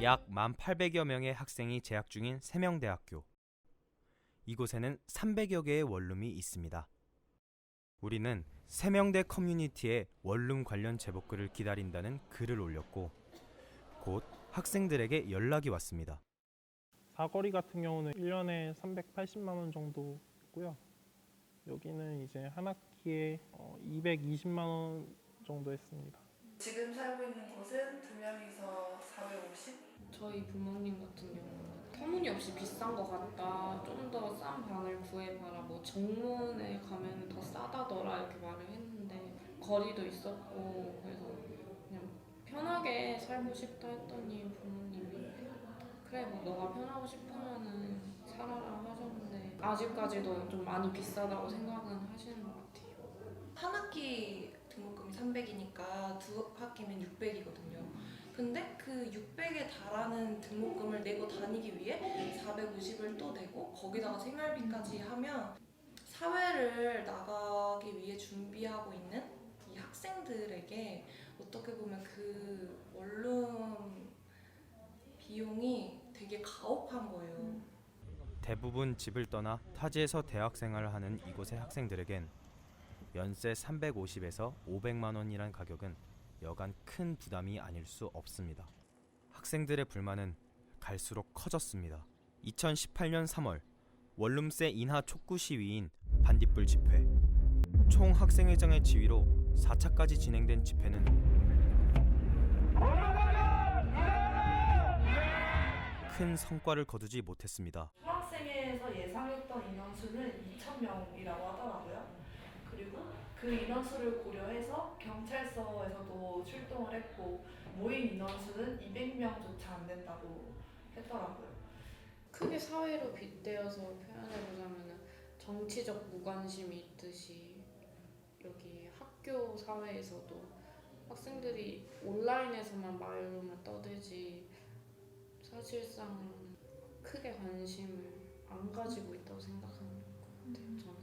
약 1,800여 명의 학생이 재학 중인 세명대학교. 이곳에는 300여 개의 원룸이 있습니다. 우리는 세명대 커뮤니티에 원룸 관련 제보글을 기다린다는 글을 올렸고 곧 학생들에게 연락이 왔습니다. 사거리 같은 경우는 1년에 380만 원 정도 있고요. 여기는 이제 한 학기에 220만 원 정도 했습니다. 지금 살고 있는 곳은 2명이서 450? 저희 부모님 같은 경우는 터무니없이 비싼 것 같다. 좀 더 싼 방을 구해봐라. 뭐 정문에 가면 더 싸다더라 이렇게 말을 했는데 거리도 있었고 그래서 그냥 편하게 살고 싶다 했더니 부모님이 그래 뭐 너가 편하고 싶으면은 살아라 하셨는데 아직까지도 좀 많이 비싸다고 생각은 하시는 것 같아요. 한 학기 등록금이 300이니까 두 학기면 600이거든요. 근데 그 600에 달하는 등록금을 내고 다니기 위해 450을 또 내고 거기다가 생활비까지 하면 사회를 나가기 위해 준비하고 있는 이 학생들에게 어떻게 보면 그 원룸 비용이 되게 가혹한 거예요. 대부분 집을 떠나 타지에서 대학 생활을 하는 이곳의 학생들에겐 연세 350에서 500만 원이란 가격은 여간 큰 부담이 아닐 수 없습니다. 학생들의 불만은 갈수록 커졌습니다. 2018년 3월 원룸세 인하 촉구 시위인 반딧불 집회. 총 학생회장의 지휘로 4차까지 진행된 집회는 큰 성과를 거두지 못했습니다. 총학생회에서 예상했던 인원수는 2,000명이라고 하더라고요. 그리고 그 인원수를 고려해서 경찰서에서도 출동을 했고 모인 인원수는 200명조차 안 된다고 했더라고요. 크게 사회로 빗대어서 표현해보자면 정치적 무관심이 있듯이 여기 학교 사회에서도 학생들이 온라인에서만 말로만 떠들지 사실상 크게 관심을 안 가지고 있다고 생각하는 것 같아요. 저는.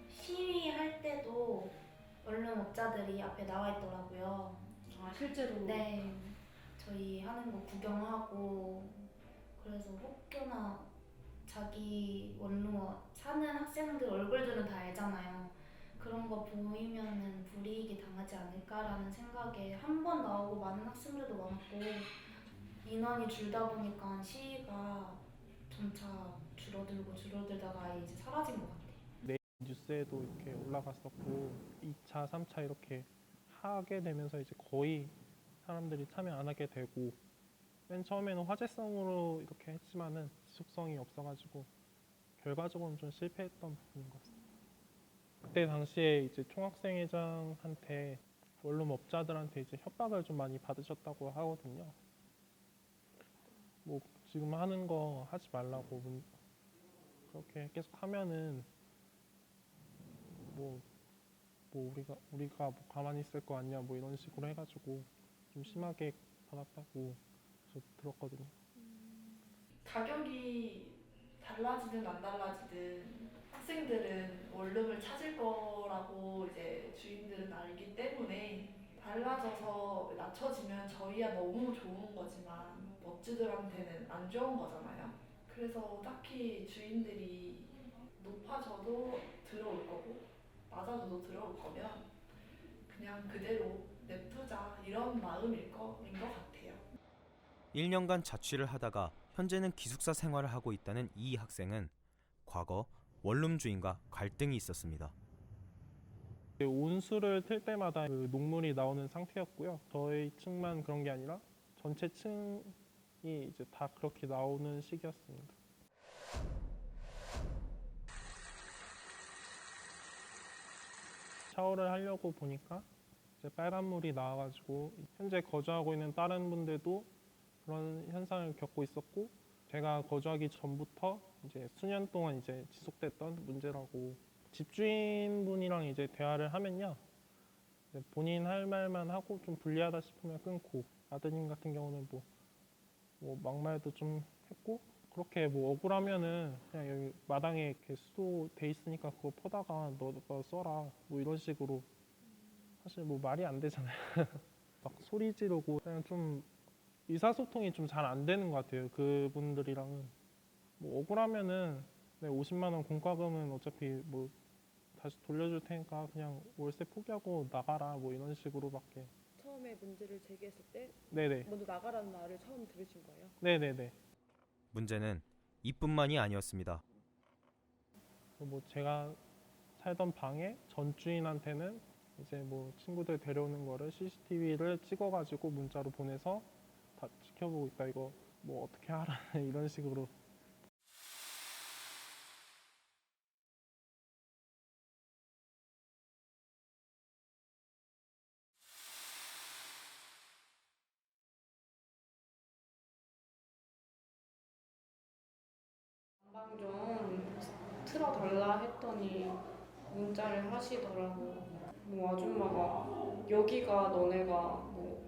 시위할 때도 원룸업자들이 앞에 나와 있더라고요. 아 실제로? 네, 저희 하는 거 구경하고 그래서 혹여나 자기 원룸 사는 학생들 얼굴들은 다 알잖아요. 그런 거 보이면은 불이익이 당하지 않을까라는 생각에 한 번 나오고 많은 학생들도 많고 인원이 줄다 보니까 시위가 점차 줄어들다가 아예 이제 사라진 것 같아요. 뉴스에도 이렇게 올라갔었고 2차, 3차 이렇게 하게 되면서 이제 거의 사람들이 참여 안 하게 되고 맨 처음에는 화제성으로 이렇게 했지만은 지속성이 없어가지고 결과적으로는 좀 실패했던 부분인 것 같습니다. 그때 당시에 이제 총학생회장한테 원룸 업자들한테 이제 협박을 좀 많이 받으셨다고 하거든요. 뭐 지금 하는 거 하지 말라고 그렇게 계속 하면은 뭐 우리가 뭐 가만히 있을 거 아니야 뭐 이런 식으로 해가지고 좀 심하게 받았다고 저 들었거든요. 가격이 달라지든 안 달라지든 학생들은 원룸을 찾을 거라고 이제 주인들은 알기 때문에 달라져서 낮춰지면 저희야 너무 좋은 거지만 업주들한테는 안 좋은 거잖아요. 그래서 딱히 주인들이 높아져도 들어올 거고 낮아져도 들어올 거면 그냥 그대로 냅두자 이런 마음인 것 같아요. 1년간 자취를 하다가 현재는 기숙사 생활을 하고 있다는 이 학생은 과거 원룸 주인과 갈등이 있었습니다. 온수를 틀 때마다 그 녹물이 나오는 상태였고요. 저희 층만 그런 게 아니라 전체 층이 이제 다 그렇게 나오는 시기였습니다. 샤워를 하려고 보니까 이제 빨간물이 나와가지고 현재 거주하고 있는 다른 분들도 그런 현상을 겪고 있었고 제가 거주하기 전부터 이제 수년 동안 이제 지속됐던 문제라고 집주인분이랑 이제 대화를 하면요 본인 할 말만 하고 좀 불리하다 싶으면 끊고 아드님 같은 경우는 뭐 막말도 좀 했고 그렇게 뭐 억울하면은 그냥 여기 마당에 이렇게 수도 돼 있으니까 그거 퍼다가 너 써라 뭐 이런 식으로 사실 뭐 말이 안 되잖아요. 막 소리 지르고 그냥 좀 의사소통이 좀 잘 안 되는 것 같아요. 그분들이랑은 뭐 억울하면은 네, 50만 원 공과금은 어차피 뭐 다시 돌려줄 테니까 그냥 월세 포기하고 나가라 뭐 이런 식으로밖에. 처음에 문제를 제기했을 때 네네. 먼저 나가라는 말을 처음 들으신 거예요? 네네네. 문제는 이뿐만이 아니었습니다. 뭐 제가 살던 방에 전 주인한테는 이제 뭐 친구들 데려오는 거를 CCTV를 찍어가지고 문자로 보내서 다 지켜보고 있다, 이거 뭐 어떻게 하라 이런 식으로. 방 좀 틀어달라 했더니 문자를 하시더라고. 뭐 아줌마가 여기가 너네가 뭐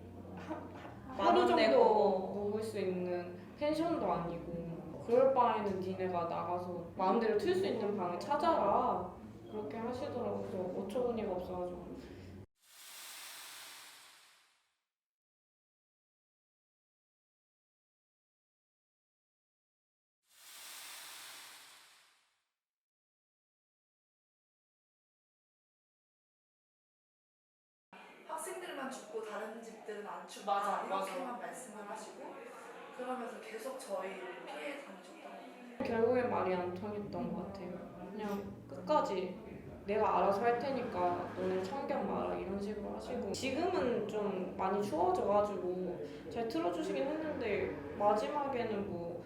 하루 정도 묵을 수 있는 펜션도 아니고 그럴 바에는 니네가 나가서 마음대로 틀 수 있는 방을 찾아라 그렇게 하시더라고. 그래서 어처구니가 없어가지고 학생들만 춥고 다른 집들은 안 춥다 맞아, 이렇게만 말씀을 하시고 그러면서 계속 저희를 피해 다니셨던 것 같아요. 결국엔 말이 안 통했던 것 같아요. 그냥 끝까지 내가 알아서 할 테니까 너네 참견 마라 이런 식으로 하시고 지금은 좀 많이 추워져가지고 잘 틀어주시긴 했는데 마지막에는 뭐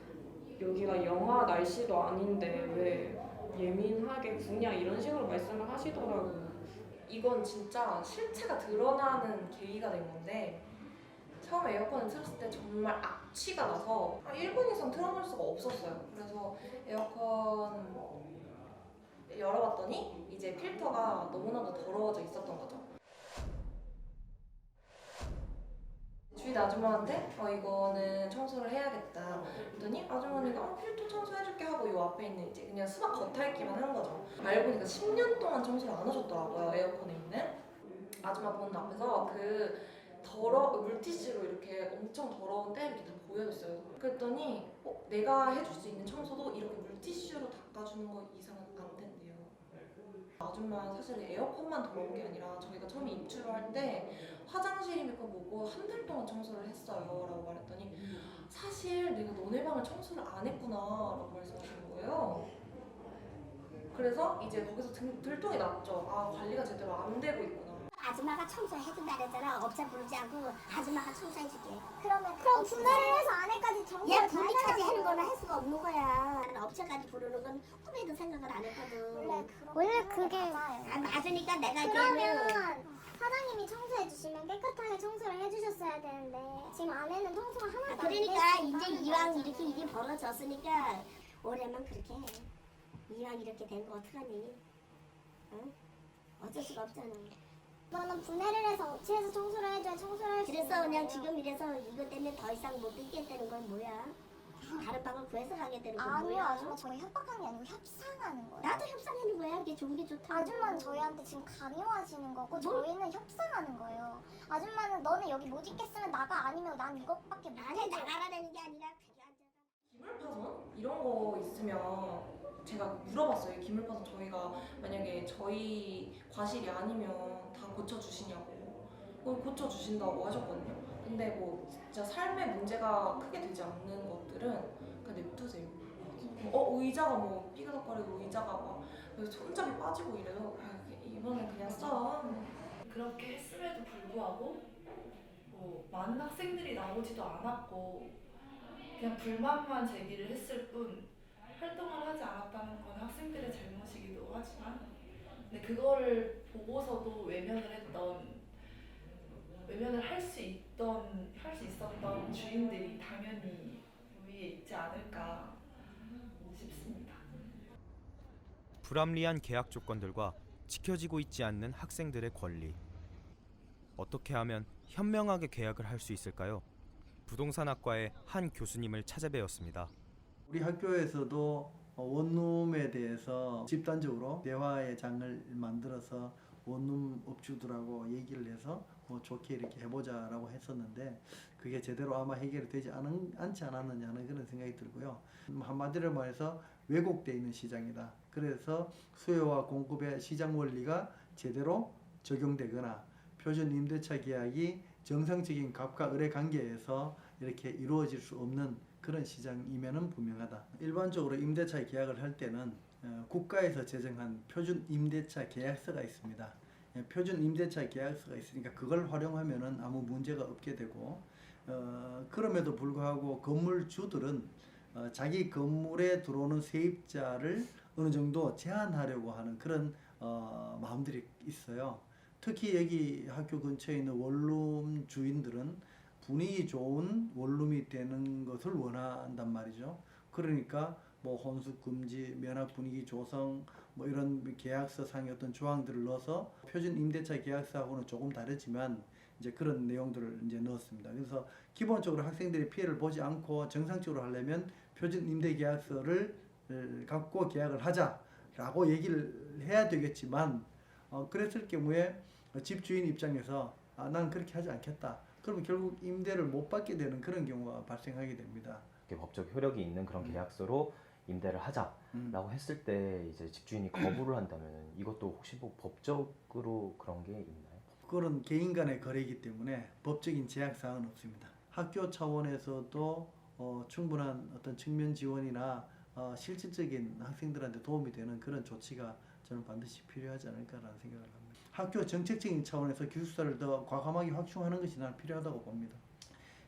여기가 영하 날씨도 아닌데 왜 예민하게 구냐 이런 식으로 말씀을 하시더라고요. 이건 진짜 실체가 드러나는 계기가 된 건데 처음에 에어컨을 틀었을 때 정말 악취가 나서 1분 이상 틀어놓을 수가 없었어요. 그래서 에어컨 열어봤더니 이제 필터가 너무나도 더러워져 있었던 거죠. 주인 아주머니한테 이거는 청소를 해야겠다 그랬더니 아주머니가 필터 청소해줄게 하고 요 앞에 있는 이제 그냥 수납 겉핥기만 한 거죠. 알고 보니까 10년 동안 청소를 안 하셨더라고요. 에어컨에 있는 아줌마 보는 앞에서 그 물티슈로 이렇게 엄청 더러운 때 이렇게 다 보여줬어요. 그랬더니 내가 해줄 수 있는 청소도 이렇게 물티슈로 닦아주는 거 이상은 안 된대요. 아줌마 사실 에어컨만 더러운 게 아니라 저희가 처음에 입주를 할 때 화장실이니까 뭐고 한 달 동안 청소를 했어요 라고 말했더니 사실 내가 너네 방을 청소를 안 했구나 라고 말씀하시는 거예요. 그래서 이제 거기서 들통이 났죠. 아 관리가 제대로 안 되고 있구나. 아줌마가 청소해준다 그랬잖아. 업체 부르지 않고 아줌마가 청소해줄게. 그럼 분해를 해서 안에까지 정리를 분리까지 하는 거는 할 수가 없는 거야. 업체까지 부르는 건 꿈에도 생각을 안 했거든. 원래 그게 맞으니까 내가 그러면 사장님이 청소해 주시면 깨끗하게 청소를 해주셨어야 되는데 지금 안에는 청소가 하나도 안 그러니까 돼 이제 있어요. 이왕 이렇게 일이 벌어졌으니까 올해만 그렇게 해. 이왕 이렇게 된 거 어떡하니? 응? 어쩔 수가 없잖아. 이거는 분해를 해서 업체에서 청소를 해줘야 청소를 할 수 있는 그래서 그냥 거예요. 지금 이래서 이것 때문에 더 이상 못 있겠다는 건 뭐야? 다른 방을 구해서 가게 되는 건 아니요 뭐야? 아줌마 저희 협박하는 게 아니고 협상하는 거예요. 나도 협상하는 거야. 그게 좋은 게 좋다. 아줌마는 저희한테 지금 강요하시는 거고 저희는 협상하는 거예요. 아줌마는 너네 여기 못 있겠으면 나가 아니면 난 이것밖에 못 나는 해줘. 나가라는 게 아니라 그게 앉아서. 기물 파손? 이런 거 있으면 제가 물어봤어요. 기물 파손 저희가 만약에 저희 과실이 아니면 다 고쳐주시냐고. 고쳐주신다고 하셨거든요. 근데 뭐 진짜 삶의 문제가 크게 되지 않는 것들은 그냥 냅두세요. 의자가 뭐 삐그덕거리고 의자가 막 손잡이 빠지고 이래서 이번엔 그냥 써. 그렇게 했음에도 불구하고 뭐 많은 학생들이 나오지도 않았고 그냥 불만만 제기를 했을 뿐 활동을 하지 않았다는 건 학생들의 잘못이기도 하지만 근데 그거를 보고서도 외면을 할 수 있었던 주인들이 당연히 위에 있지 않을까 싶습니다. 불합리한 계약 조건들과 지켜지고 있지 않는 학생들의 권리. 어떻게 하면 현명하게 계약을 할 수 있을까요? 부동산학과의 한 교수님을 찾아뵈었습니다. 우리 학교에서도 원룸에 대해서 집단적으로 대화의 장을 만들어서 원룸 업주들하고 얘기를 해서 뭐 좋게 이렇게 해보자라고 했었는데 그게 제대로 아마 해결이 되지 않지 않았느냐는 그런 생각이 들고요. 한마디로 말해서 왜곡되어 있는 시장이다. 그래서 수요와 공급의 시장 원리가 제대로 적용되거나 표준 임대차 계약이 정상적인 값과 을의 관계에서 이렇게 이루어질 수 없는 그런 시장이면은 분명하다. 일반적으로 임대차 계약을 할 때는 국가에서 제정한 표준 임대차 계약서가 있습니다. 표준 임대차 계약서가 있으니까 그걸 활용하면은 아무 문제가 없게 되고 그럼에도 불구하고 건물주들은 자기 건물에 들어오는 세입자를 어느 정도 제한하려고 하는 그런 마음들이 있어요. 특히 여기 학교 근처에 있는 원룸 주인들은 분위기 좋은 원룸이 되는 것을 원한단 말이죠. 그러니까 뭐 혼수 금지, 면학 분위기 조성, 뭐 이런 계약서 상의 어떤 조항들을 넣어서 표준 임대차 계약서하고는 조금 다르지만 이제 그런 내용들을 이제 넣었습니다. 그래서 기본적으로 학생들이 피해를 보지 않고 정상적으로 하려면 표준 임대 계약서를 갖고 계약을 하자라고 얘기를 해야 되겠지만 그랬을 경우에 집주인 입장에서 난 그렇게 하지 않겠다. 그러면 결국 임대를 못 받게 되는 그런 경우가 발생하게 됩니다. 법적 효력이 있는 그런 계약서로 임대를 하자라고 했을 때 이제 집주인이 거부를 한다면 이것도 혹시 뭐 법적으로 그런 게 있나요? 그건 개인 간의 거래이기 때문에 법적인 제약 사항은 없습니다. 학교 차원에서도 충분한 어떤 측면 지원이나 실질적인 학생들한테 도움이 되는 그런 조치가 저는 반드시 필요하지 않을까라는 생각을 합니다. 학교 정책적인 차원에서 기숙사를 더 과감하게 확충하는 것이 난 필요하다고 봅니다.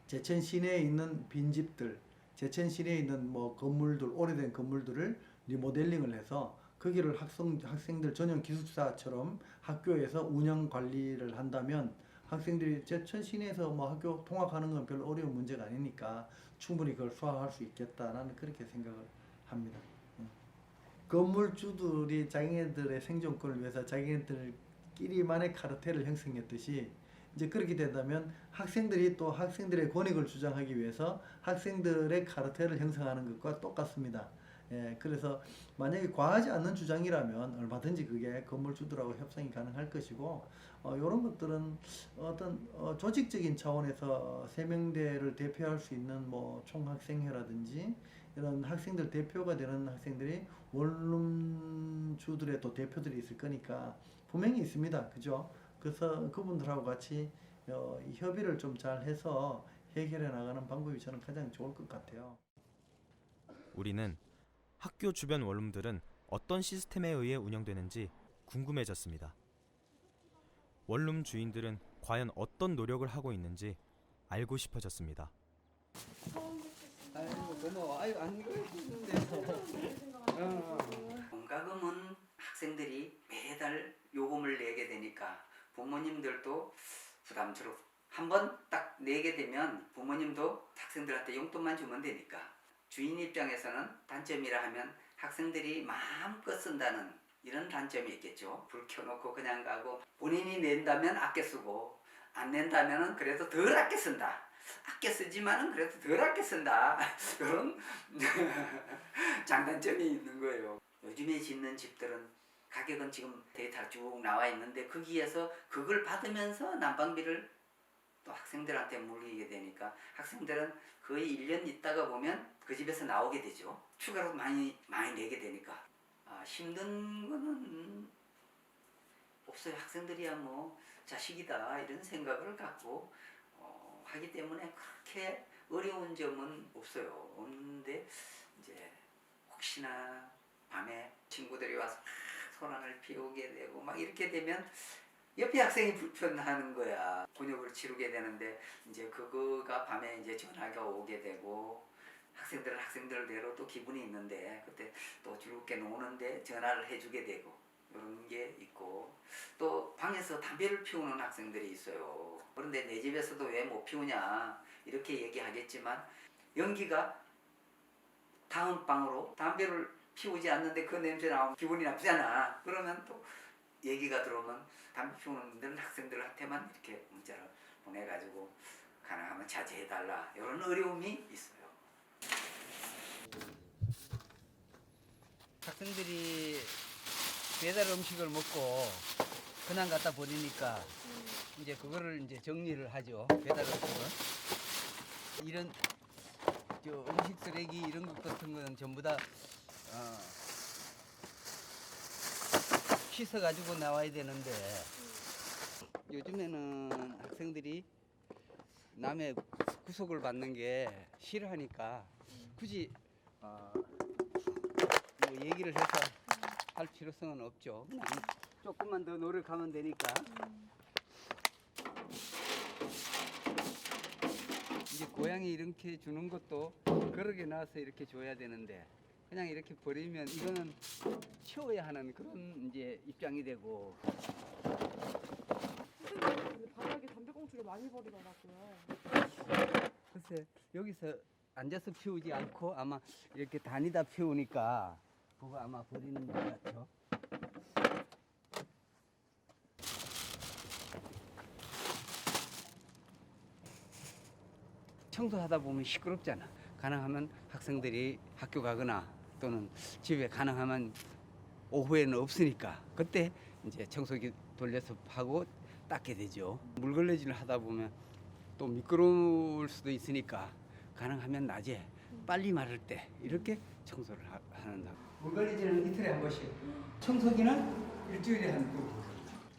제천 시내에 있는 빈집들, 제천 시내에 있는 뭐 건물들, 오래된 건물들을 리모델링을 해서 거기를 학생들 전용 기숙사처럼 학교에서 운영 관리를 한다면 학생들이 제천 시내에서 뭐 학교 통학하는 건 별로 어려운 문제가 아니니까 충분히 그걸 수행할 수 있겠다. 나는 그렇게 생각을 합니다. 건물주들이 자기네들의 생존권을 위해서 자기네들끼리만의 카르텔을 형성했듯이 이제 그렇게 된다면 학생들이 또 학생들의 권익을 주장하기 위해서 학생들의 카르텔을 형성하는 것과 똑같습니다. 그래서 만약에 과하지 않는 주장이라면 얼마든지 그게 건물주들하고 협상이 가능할 것이고 이런 것들은 어떤 조직적인 차원에서 세명대를 대표할 수 있는 뭐 총학생회라든지 이런 학생들 대표가 되는 학생들이 원룸주들의 또 대표들이 있을 거니까 분명히 있습니다. 그죠? 그래서 그분들하고 같이 협의를 좀 잘 해서 해결해 나가는 방법이 저는 가장 좋을 것 같아요. 우리는 학교 주변 원룸들은 어떤 시스템에 의해 운영되는지 궁금해졌습니다. 원룸 주인들은 과연 어떤 노력을 하고 있는지 알고 싶어졌습니다. 아이고 고마워. 아이고 안 그랬는데. 공과금은 학생들이 매달 요금을 내게 되니까 부모님들도 부담스럽고 한번 딱 내게 되면 부모님도 학생들한테 용돈만 주면 되니까 주인 입장에서는 단점이라 하면 학생들이 마음껏 쓴다는 이런 단점이 있겠죠. 불 켜놓고 그냥 가고 본인이 낸다면 아껴 쓰고 안 낸다면 그래도 덜 아껴 쓴다. 아껴 쓰지만은 그래도 덜 아껴 쓴다. 이런 장단점이 있는 거예요. 요즘에 짓는 집들은 가격은 지금 데이터가 쭉 나와 있는데 거기에서 그걸 받으면서 난방비를 또 학생들한테 물리게 되니까 학생들은 거의 1년 있다가 보면 그 집에서 나오게 되죠. 추가로 많이 내게 되니까 힘든 거는 없어요. 학생들이야 뭐 자식이다 이런 생각을 갖고 하기 때문에 그렇게 어려운 점은 없어요. 없는데 이제 혹시나 밤에 친구들이 와서 소란을 피우게 되고 막 이렇게 되면 옆에 학생이 불편하는 거야. 곤욕을 치르게 되는데 이제 그거가 밤에 이제 전화가 오게 되고 학생들은 학생들대로 또 기분이 있는데 그때 또 즐겁게 노는데 전화를 해주게 되고 이런 게 있고 또 방에서 담배를 피우는 학생들이 있어요. 그런데 내 집에서도 왜 못 피우냐 이렇게 얘기하겠지만 연기가 다음 방으로 담배를 피우지 않는데 그 냄새 나오면 기분이 나쁘잖아. 그러면 또 얘기가 들어오면 담배 피우는 학생들한테만 이렇게 문자를 보내가지고 가능하면 자제해달라 이런 어려움이 있어요. 학생들이 배달 음식을 먹고 그냥 갖다 버리니까 이제 그거를 이제 정리를 하죠. 배달업체는. 이런 음식 쓰레기 이런 것 같은 거는 전부 다 씻어 가지고 나와야 되는데 요즘에는 학생들이 남의 구속을 받는 게 싫어하니까 굳이 뭐 얘기를 해서 할 필요성은 없죠. 그냥 조금만 더 노력하면 되니까. 이제 고양이 이렇게 주는 것도 그러게 나와서 이렇게 줘야 되는데 그냥 이렇게 버리면 이거는 치워야 하는 그런 이제 입장이 되고. 선생님 바닥에 담배꽁초를 많이 버리더라고요. 글쎄 여기서 앉아서 피우지 않고 아마 이렇게 다니다 피우니까 그거 아마 버리는 것 같죠. 청소하다 보면 시끄럽잖아. 가능하면 학생들이 학교 가거나 또는 집에 가능하면 오후에는 없으니까 그때 이제 청소기 돌려서 하고 닦게 되죠. 물걸레질을 하다 보면 또 미끄러울 수도 있으니까 가능하면 낮에 빨리 마를 때 이렇게 청소를 하는다. 물걸레질은 이틀에 한 번씩, 청소기는 일주일에 한 번.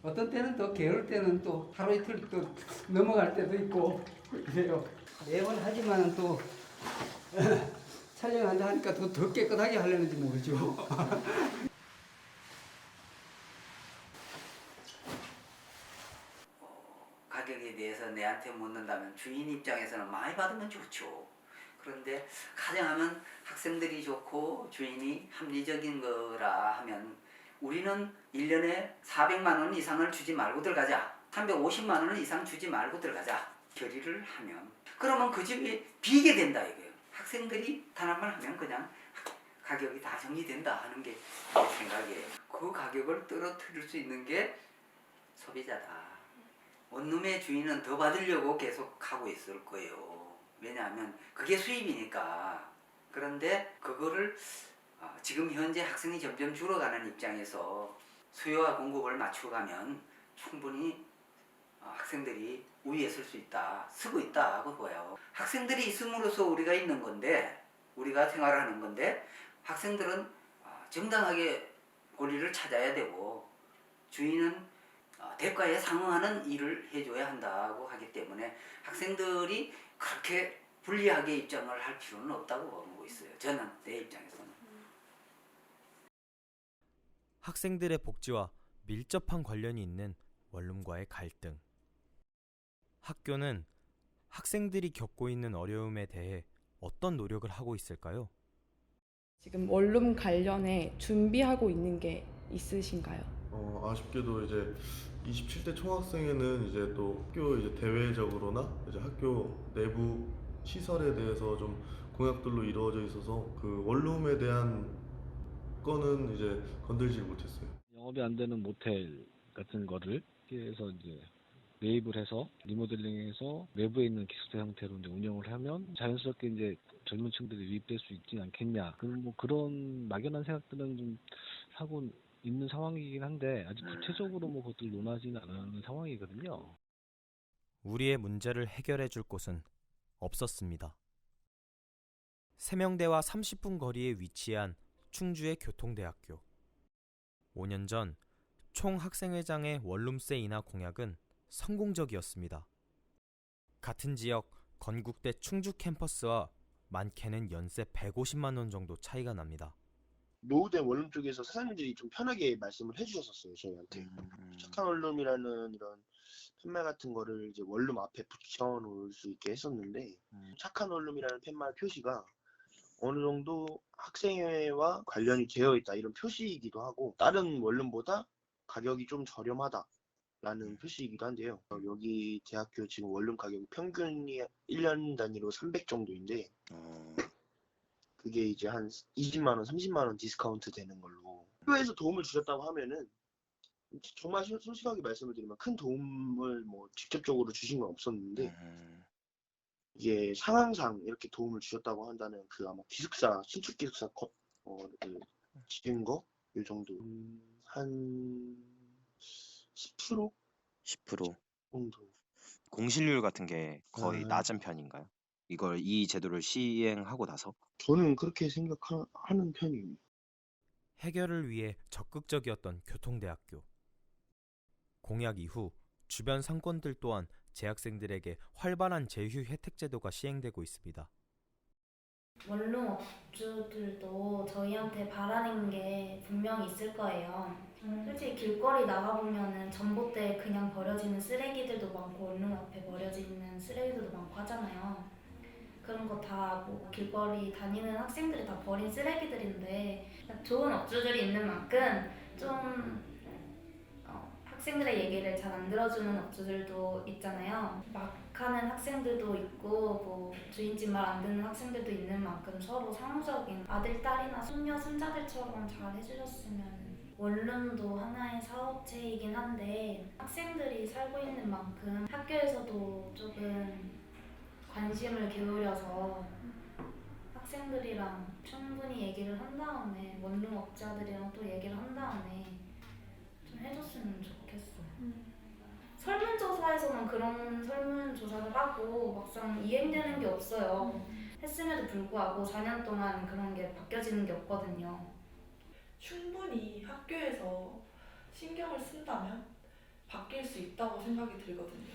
어떤 때는 또 게으를 때는 또 하루 이틀 또 넘어갈 때도 있고 그래요. 매번 하지만은 또 촬영한다 하니까 더 깨끗하게 하려는지 모르죠. 가격에 대해서 내한테 묻는다면 주인 입장에서는 많이 받으면 좋죠. 그런데 가정하면 학생들이 좋고 주인이 합리적인 거라 하면 우리는 1년에 400만 원 이상을 주지 말고 들어가자. 350만 원 이상 주지 말고 들어가자. 결의를 하면 그러면 그 집이 비게 된다 이거예요. 학생들이 단합을 하면 그냥 가격이 다 정리된다 하는 게 제 생각이에요. 그 가격을 떨어뜨릴 수 있는 게 소비자다. 원룸의 주인은 더 받으려고 계속 하고 있을 거예요. 왜냐하면 그게 수입이니까. 그런데 그거를 지금 현재 학생이 점점 줄어가는 입장에서 수요와 공급을 맞춰가면 충분히 학생들이 우위에 설 수 있다, 쓰고 있다 하고 보여요. 학생들이 있음으로써 우리가 있는 건데, 우리가 생활하는 건데 학생들은 정당하게 권리를 찾아야 되고 주인은 대가에 상응하는 일을 해줘야 한다고 하기 때문에 학생들이 그렇게 불리하게 입장을 할 필요는 없다고 보고 있어요. 저는 내 입장에서는. 학생들의 복지와 밀접한 관련이 있는 원룸과의 갈등. 학교는 학생들이 겪고 있는 어려움에 대해 어떤 노력을 하고 있을까요? 지금 원룸 관련해 준비하고 있는 게 있으신가요? 아쉽게도 이제 27대 총학생회는 이제 또 학교 이제 대외적으로나 이제 학교 내부 시설에 대해서 좀 공약들로 이루어져 있어서 그 원룸에 대한 거는 이제 건들지 못했어요. 영업이 안 되는 모텔 같은 거를 해서 이제 매입을 해서 리모델링해서 내부에 있는 기숙사 형태로 이제 운영을 하면 자연스럽게 이제 젊은 층들이 유입될 수 있지 않겠냐. 그런 막연한 생각들은 좀 하고 있는 상황이긴 한데 아직 구체적으로 그것들 논하지는 않은 상황이거든요. 우리의 문제를 해결해 줄 곳은 없었습니다. 세명대와 30분 거리에 위치한 충주의 교통대학교. 5년 전 총학생회장의 원룸세 인하 공약은 성공적이었습니다. 같은 지역 건국대 충주 캠퍼스와 많게는 연세 150만 원 정도 차이가 납니다. 노후된 원룸 쪽에서 사장님들이 좀 편하게 말씀을 해주셨었어요, 저희한테. 착한 원룸이라는 이런 팻말 같은 거를 이제 원룸 앞에 붙여놓을 수 있게 했었는데, 착한 원룸이라는 팻말 표시가 어느 정도 학생회와 관련이 되어 있다 이런 표시이기도 하고, 다른 원룸보다 가격이 좀 저렴하다라는 표시이기도 한데요. 여기 대학교 지금 원룸 가격이 평균이 1년 단위로 300 정도인데, 그게 이제 한 20만 원, 30만 원 디스카운트 되는 걸로. 학교에서 도움을 주셨다고 하면은 정말 솔직하게 말씀을 드리면 큰 도움을 뭐 직접적으로 주신 건 없었는데, 이게 상황상 이렇게 도움을 주셨다고 한다는 그 아마 기숙사, 신축 기숙사 그 지은 거 이 정도 한 10% 10% 정도. 공실률 같은 게 거의 아. 낮은 편인가요? 이 제도를 시행하고 나서? 저는 그렇게 생각하는 편입니다. 해결을 위해 적극적이었던 교통대학교. 공약 이후 주변 상권들 또한 재학생들에게 활발한 제휴 혜택 제도가 시행되고 있습니다. 원룸 업주들도 저희한테 바라는 게 분명히 있을 거예요. 솔직히 길거리 나가보면은 전봇대에 그냥 버려지는 쓰레기들도 많고 원룸 앞에 버려지는 쓰레기들도 많고 하잖아요. 그런 거 다 뭐 길거리 다니는 학생들이 다 버린 쓰레기들인데 좋은 업주들이 있는 만큼 좀 학생들의 얘기를 잘 안 들어주는 업주들도 있잖아요. 막 하는 학생들도 있고 뭐 주인집 말 안 듣는 학생들도 있는 만큼 서로 상호적인 아들, 딸이나 손녀, 손자들처럼 잘 해주셨으면 원룸도 하나의 사업체이긴 한데 학생들이 살고 있는 만큼 학교에서도 조금 관심을 기울여서 학생들이랑 충분히 얘기를 한 다음에 원룸 업자들이랑 또 얘기를 한 다음에 좀 해줬으면 좋겠어요. 설문조사에서만 그런 설문조사를 하고 막상 이행되는 게 없어요. 했음에도 불구하고 4년 동안 그런 게 바뀌어지는 게 없거든요. 충분히 학교에서 신경을 쓴다면 바뀔 수 있다고 생각이 들거든요.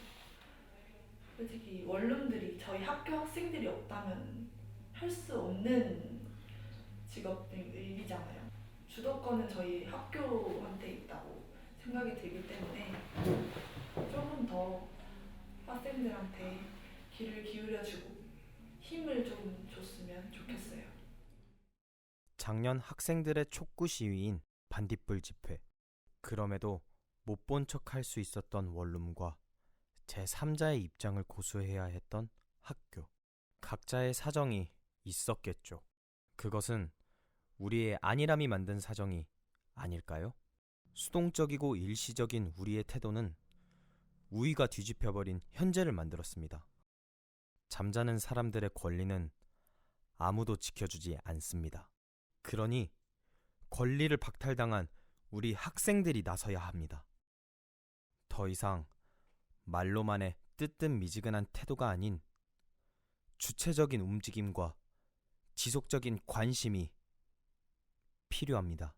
솔직히 원룸들이 저희 학교 학생들이 없다면 할 수 없는 직업들이잖아요. 주도권은 저희 학교한테 있다고 생각이 들기 때문에 조금 더 학생들한테 귀를 기울여주고 힘을 좀 줬으면 좋겠어요. 작년 학생들의 촉구 시위인 반딧불 집회. 그럼에도 못 본 척 할 수 있었던 원룸과 제3자의 입장을 고수해야 했던 학교. 각자의 사정이 있었겠죠. 그것은 우리의 안일함이 만든 사정이 아닐까요? 수동적이고 일시적인 우리의 태도는 우위가 뒤집혀버린 현재를 만들었습니다. 잠자는 사람들의 권리는 아무도 지켜주지 않습니다. 그러니 권리를 박탈당한 우리 학생들이 나서야 합니다. 더 이상 말로만의 뜨뜻미지근한 태도가 아닌 주체적인 움직임과 지속적인 관심이 필요합니다.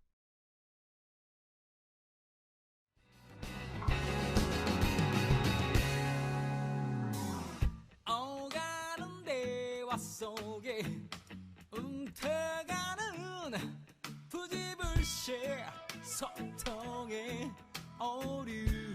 오가는 대화 속에 움켜가는 부지불식 소통의 오류